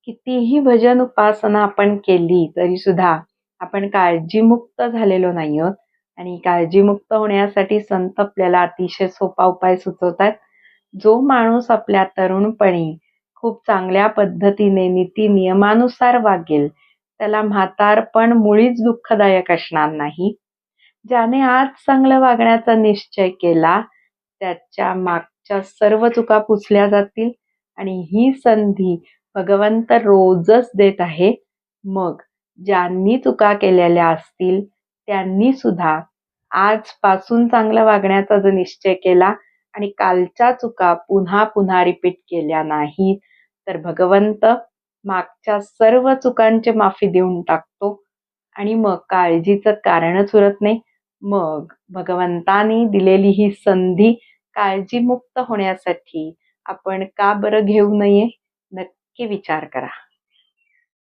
कितीही भजन उपासना आपण केली तरी सुद्धा आपण काळजीमुक्त झालेलो नाही आहोत. आणि काळजीमुक्त होण्यासाठी संत आपल्याला अतिशय सोपा उपाय सुचवतात. जो माणूस आपल्या तरुणपणी खूप चांगल्या पद्धतीने नीती नियमानुसार वागेल, त्याला म्हातारपण मुळीच दुःखदायक असणार नाही. ज्याने आज चांगलं वागण्याचा निश्चय केला, त्याच्या मागच्या सर्व चुका पुसल्या जातील आणि ही संधी भगवंत रोजच देत आहे. मग ज्यांनी चुका केलेल्या असतील, त्यांनी सुद्धा आजपासून चांगलं वागण्याचा जर निश्चय केला आणि कालच्या चुका पुन्हा पुन्हा रिपीट केल्या नाहीत, तर भगवंत मागच्या सर्व चुकांची माफी देऊन टाकतो आणि मग काळजीचं कारणच उरत नाही. मग भगवंतानी दिलेली ही संधी काळजीमुक्त होण्यासाठी आपण का बरं घेऊ नये? नक्की विचार करा.